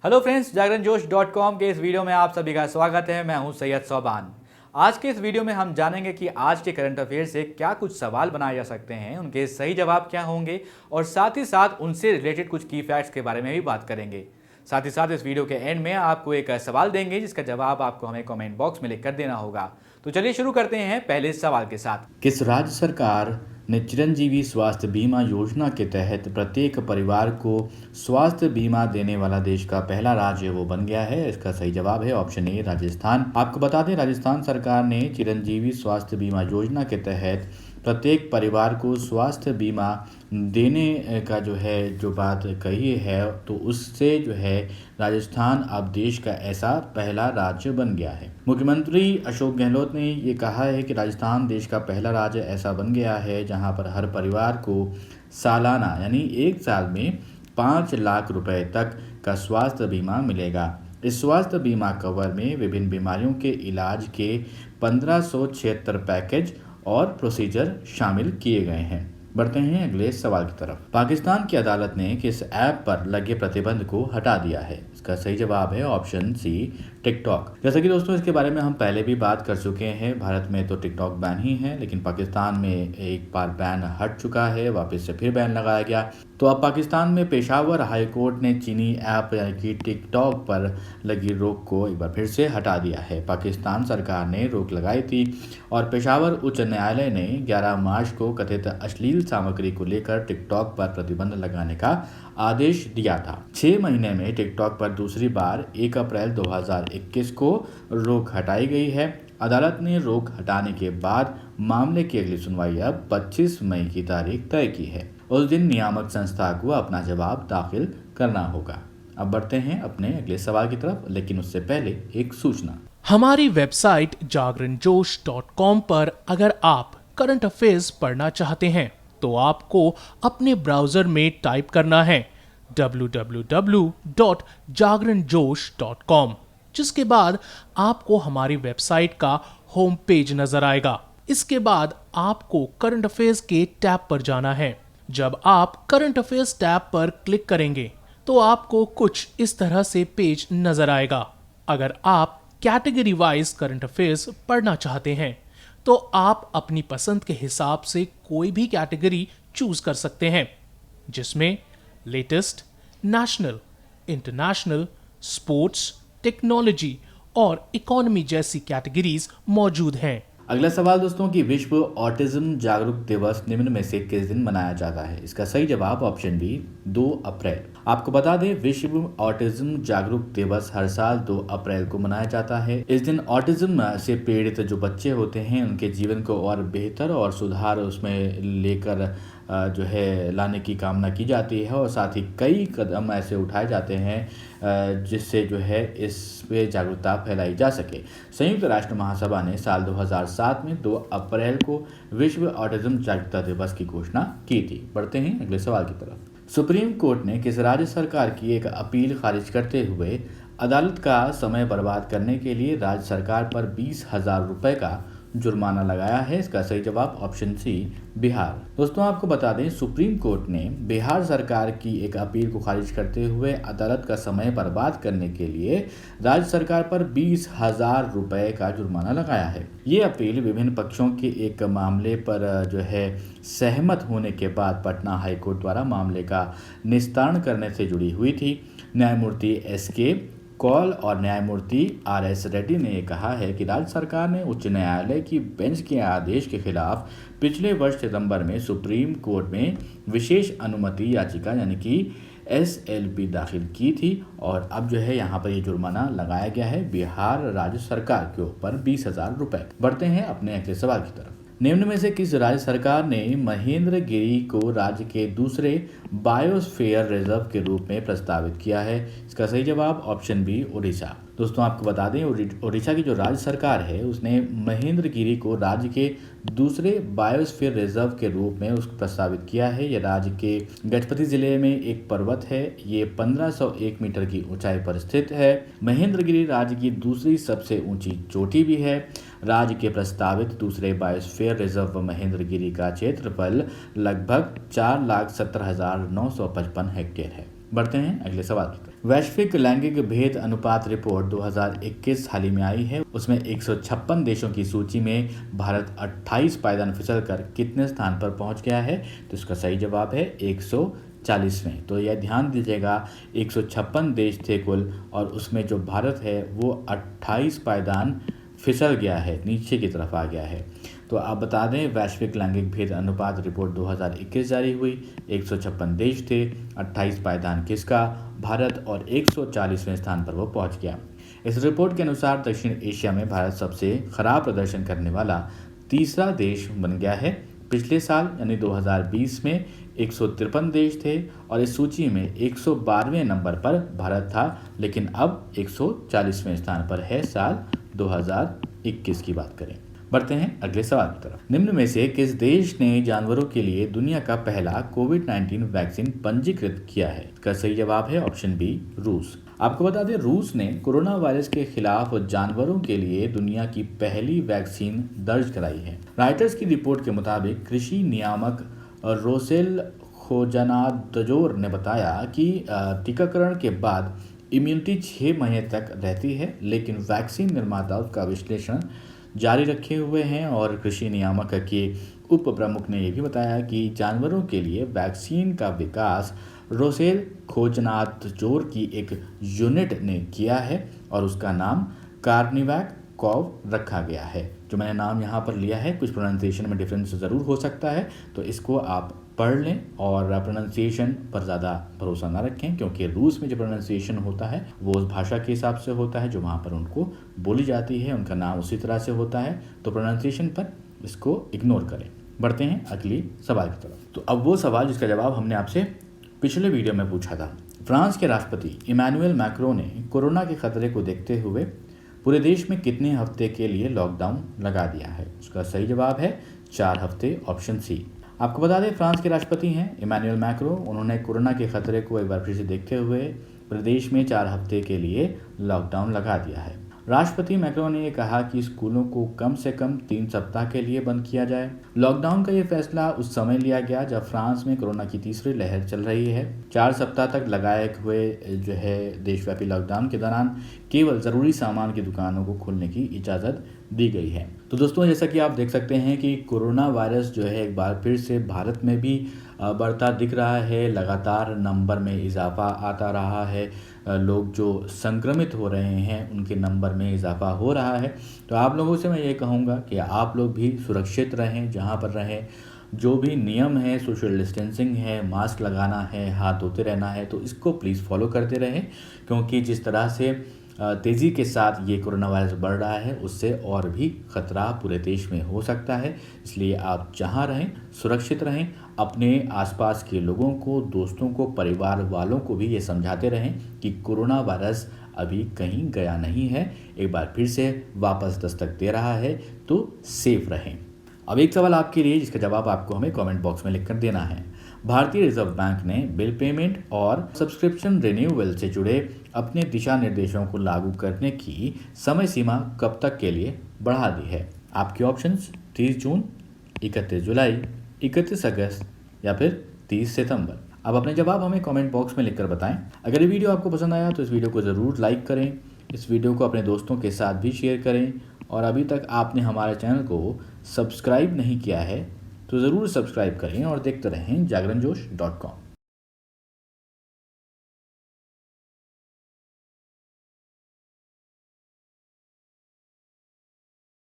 Hello friends, जागरणजोश.com के इस video में आप सभी का स्वागत है। मैं हूं सैयद सोबान। आज के इस वीडियो में हम जानेंगे कि आज के करंट अफेयर से क्या कुछ सवाल बनाए जा सकते हैं, उनके सही जवाब क्या होंगे और साथ ही साथ उनसे रिलेटेड कुछ की फैक्ट्स के बारे में भी बात करेंगे। साथ ही साथ इस वीडियो के एंड में आपको एक सवाल देंगे जिसका जवाब आपको हमें कमेंट बॉक्स में लिख कर देना होगा। तो चलिए शुरू करते हैं पहले सवाल के साथ। किस राज्य सरकार ने चिरंजीवी स्वास्थ्य बीमा योजना के तहत प्रत्येक परिवार को स्वास्थ्य बीमा देने वाला देश का पहला राज्य वो बन गया है? इसका सही जवाब है ऑप्शन ए राजस्थान। आपको बता दें, राजस्थान सरकार ने चिरंजीवी स्वास्थ्य बीमा योजना के तहत प्रत्येक परिवार को स्वास्थ्य बीमा देने का जो बात कही है, तो उससे राजस्थान अब देश का ऐसा पहला राज्य बन गया है। मुख्यमंत्री अशोक गहलोत ने ये कहा है कि राजस्थान देश का पहला राज्य ऐसा बन गया है जहां पर हर परिवार को सालाना यानी एक साल में 5 लाख रुपए तक का स्वास्थ्य बीमा मिलेगा। इस स्वास्थ्य बीमा कवर में विभिन्न बीमारियों के इलाज के 1576 पैकेज और प्रोसीजर शामिल किए गए हैं। बढ़ते हैं अगले सवाल की तरफ। पाकिस्तान की अदालत ने किस ऐप पर लगे प्रतिबंध को हटा दिया है? इसका सही जवाब है ऑप्शन सी टिकटॉक। जैसा कि दोस्तों इसके बारे में हम पहले भी बात कर चुके हैं। भारत में तो टिकटॉक बैन ही है, लेकिन पाकिस्तान में एक बार बैन हट चुका है, वापस से फिर बैन लगाया गया। तो अब पाकिस्तान में पेशावर हाई कोर्ट ने चीनी ऐप यानी कि टिकटॉक पर लगी रोक को एक बार फिर से हटा दिया है। पाकिस्तान सरकार ने रोक लगाई थी और पेशावर उच्च न्यायालय ने 11 मार्च को कथित अश्लील सामग्री को लेकर टिकटॉक पर प्रतिबंध लगाने का आदेश दिया था। 6 महीने में टिकटॉक पर दूसरी बार 1 अप्रैल 2021 को रोक हटाई गई है। अदालत ने रोक हटाने के बाद मामले की अगली सुनवाई अब 25 मई की तारीख तय की है। उस दिन नियामक संस्था को अपना जवाब दाखिल करना होगा। अब बढ़ते हैं अपने अगले सवाल की तरफ, लेकिन उससे पहले एक सूचना। हमारी वेबसाइट जागरणजोश.com पर अगर आप करंट अफेयर्स पढ़ना चाहते हैं तो आपको अपने ब्राउजर में टाइप करना है www.jagranjosh.com, जिसके बाद आपको हमारी वेबसाइट का होम पेज नजर आएगा। इसके बाद आपको करंट अफेयर्स के टैब पर जाना है। जब आप करंट अफेयर्स टैब पर क्लिक करेंगे तो आपको कुछ इस तरह से पेज नजर आएगा। अगर आप कैटेगरी वाइज करंट अफेयर्स पढ़ना चाहते हैं तो आप अपनी पसंद के हिसाब से कोई भी कैटेगरी चूज कर सकते हैं, जिसमें latest, national, international, sports, technology और इकोनॉमी जैसी कैटेगरीज मौजूद हैं। अगला सवाल दोस्तों कि विश्व ऑटिज्म जागरूक दिवस निम्न में से किस दिन मनाया जाता है? इसका सही जवाब ऑप्शन बी 2 अप्रैल। आपको बता दें, विश्व ऑटिज्म जागरूक दिवस हर साल 2 अप्रैल को मनाया जाता है। इस दिन ऑटिज्म से पीड़ित जो बच्चे होते हैं उनके जीवन को और बेहतर और सुधार उसमें लेकर लाने की कामना की जाती है और साथ ही कई कदम ऐसे उठाए जाते हैं जिससे इस पे जागरूकता फैलाई जा सके। संयुक्त राष्ट्र महासभा ने साल 2007 में 2 अप्रैल को विश्व ऑटिज्म जागरूकता दिवस की घोषणा की थी। बढ़ते हैं अगले सवाल की तरफ। सुप्रीम कोर्ट ने किस राज्य सरकार की एक अपील खारिज करते हुए अदालत का समय बर्बाद करने के लिए राज्य सरकार पर 20,000 रुपए का जुर्माना लगाया है? इसका सही जवाब ऑप्शन सी बिहार। दोस्तों आपको बता दें, सुप्रीम कोर्ट ने बिहार सरकार की एक अपील को खारिज करते हुए अदालत का समय बर्बाद करने के लिए राज्य सरकार पर 20,000 रुपए का जुर्माना लगाया है। ये अपील विभिन्न पक्षों के एक मामले पर सहमत होने के बाद पटना हाईकोर्ट द्वारा मामले का निस्तारण करने से जुड़ी हुई थी। न्यायमूर्ति SK कौल और न्यायमूर्ति RS रेड्डी ने कहा है कि राज्य सरकार ने उच्च न्यायालय की बेंच के आदेश के खिलाफ पिछले वर्ष सितंबर में सुप्रीम कोर्ट में विशेष अनुमति याचिका यानी कि SLP दाखिल की थी और अब यहाँ पर ये जुर्माना लगाया गया है बिहार राज्य सरकार के ऊपर 20,000 रुपए। बढ़ते हैं अपने अगले सवाल की तरफ। निम्न में से किस राज्य सरकार ने महेंद्रगिरी को राज्य के दूसरे बायोस्फीयर रिजर्व के रूप में प्रस्तावित किया है? इसका सही जवाब ऑप्शन बी उड़ीसा। दोस्तों आपको बता दें, उड़ीसा की जो राज्य सरकार है उसने महेंद्रगिरी को राज्य के दूसरे बायोस्फीयर रिजर्व के रूप में उसको प्रस्तावित किया है। यह राज्य के गजपति जिले में एक पर्वत है। ये 1501 मीटर की ऊंचाई पर स्थित है। महेंद्रगिरी राज्य की दूसरी सबसे ऊंची चोटी भी है। राज्य के प्रस्तावित दूसरे बायोस्फीयर रिजर्व महेंद्रगिरी का क्षेत्रफल लगभग 4,70,955 हेक्टेयर है। बढ़ते हैं अगले सवाल की तरफ। वैश्विक लैंगिक भेद अनुपात रिपोर्ट 2021 हाल ही में आई है। उसमें 156 देशों की सूची में भारत 28 पायदान फिसल कर कितने स्थान पर पहुंच गया है? तो इसका सही जवाब है 140वें। तो यह ध्यान दीजिएगा, 156 देश थे कुल, और उसमें जो भारत है वो 28 पायदान फिसल गया है, नीचे की तरफ आ गया है। तो आप बता दें, वैश्विक लैंगिक भेद अनुपात रिपोर्ट 2021 जारी हुई, 156 देश थे, 28 पायदान किसका? भारत, और 140वें स्थान पर वो पहुंच गया। इस रिपोर्ट के अनुसार दक्षिण एशिया में भारत सबसे खराब प्रदर्शन करने वाला तीसरा देश बन गया है। पिछले साल यानी 2020 में 153 देश थे और इस सूची में 112वें नंबर पर भारत था, लेकिन अब 140वें स्थान पर है साल 2021 की बात करें। बढ़ते हैं अगले सवाल की तरफ। निम्न में से किस देश ने जानवरों के लिए दुनिया का पहला कोविड-19 वैक्सीन पंजीकृत किया है? इसका सही जवाब है ऑप्शन बी, रूस। आपको बता दें, रूस ने कोरोना वायरस के खिलाफ जानवरों के लिए दुनिया की पहली वैक्सीन दर्ज कराई है। रॉयटर्स की रिपोर्ट के मुताबिक कृषि नियामक रोसेल खोजनादजोर ने बताया कि टीकाकरण के बाद इम्यूनिटी 6 महीने तक रहती है, लेकिन वैक्सीन निर्माता उसका विश्लेषण जारी रखे हुए हैं। और कृषि नियामक के उप प्रमुख ने यह भी बताया कि जानवरों के लिए वैक्सीन का विकास रोसेल खोजनादजोर की एक यूनिट ने किया है और उसका नाम कार्निवैक कॉव रखा गया है। जो मैंने नाम यहाँ पर लिया है, कुछ प्रोनाउंसिएशन में डिफरेंस ज़रूर हो सकता है, तो इसको आप पढ़ लें और प्रोनाउंसिएशन पर ज़्यादा भरोसा ना रखें, क्योंकि रूस में जो प्रोनाउंसिएशन होता है वो उस भाषा के हिसाब से होता है जो वहाँ पर उनको बोली जाती है, उनका नाम उसी तरह से होता है, तो प्रोनाउंसिएशन पर इसको इग्नोर करें। बढ़ते हैं अगली सवाल की तरफ। तो अब वो सवाल जिसका जवाब हमने आपसे पिछले वीडियो में पूछा था। फ्रांस के राष्ट्रपति इमैनुअल मैक्रों ने कोरोना के खतरे को देखते हुए पूरे देश में कितने हफ्ते के लिए लॉकडाउन लगा दिया है? उसका सही जवाब है 4 हफ्ते, ऑप्शन सी। आपको बता दें, फ्रांस के राष्ट्रपति हैं इमैनुअल मैक्रों। उन्होंने कोरोना के खतरे को एक बार फिर से देखते हुए प्रदेश में 4 हफ्ते के लिए लॉकडाउन लगा दिया है। राष्ट्रपति मैक्रों ने यह कहा कि स्कूलों को कम से कम 3 सप्ताह के लिए बंद किया जाए। लॉकडाउन का ये फैसला उस समय लिया गया जब फ्रांस में कोरोना की तीसरी लहर चल रही है। 4 सप्ताह तक लगाए हुए जो है देशव्यापी लॉकडाउन के दौरान केवल ज़रूरी सामान की दुकानों को खोलने की इजाज़त दी गई है। तो दोस्तों, जैसा कि आप देख सकते हैं कि कोरोना वायरस जो है एक बार फिर से भारत में भी बढ़ता दिख रहा है। लगातार नंबर में इजाफा आता रहा है, लोग जो संक्रमित हो रहे हैं उनके नंबर में इजाफा हो रहा है। तो आप लोगों से मैं ये कहूँगा कि आप लोग भी सुरक्षित रहें, जहाँ पर रहें। जो भी नियम है, सोशल डिस्टेंसिंग है, मास्क लगाना है, हाथ धोते रहना है, तो इसको प्लीज़ फॉलो करते रहें, क्योंकि जिस तरह से तेज़ी के साथ ये कोरोना वायरस बढ़ रहा है उससे और भी खतरा पूरे देश में हो सकता है। इसलिए आप जहाँ रहें सुरक्षित रहें। अपने आसपास के लोगों को, दोस्तों को, परिवार वालों को भी ये समझाते रहें कि कोरोना वायरस अभी कहीं गया नहीं है, एक बार फिर से वापस दस्तक दे रहा है, तो सेफ रहें। अब एक सवाल आपके लिए जिसका जवाब आपको हमें कमेंट बॉक्स में लिखकर देना है। भारतीय रिजर्व बैंक ने बिल पेमेंट और सब्सक्रिप्शन रिन्यूअल से जुड़े अपने दिशा निर्देशों को लागू करने की समय सीमा कब तक के लिए बढ़ा दी है? आपके ऑप्शंस 30 जून, 31 जुलाई, 31 अगस्त या फिर 30 सितंबर। अब अपने जवाब हमें कमेंट बॉक्स में लिखकर बताएं। अगर ये वीडियो आपको पसंद आया तो इस वीडियो को ज़रूर लाइक करें, इस वीडियो को अपने दोस्तों के साथ भी शेयर करें, और अभी तक आपने हमारे चैनल को सब्सक्राइब नहीं किया है तो ज़रूर सब्सक्राइब करें और देखते रहें जागरणजोश.com।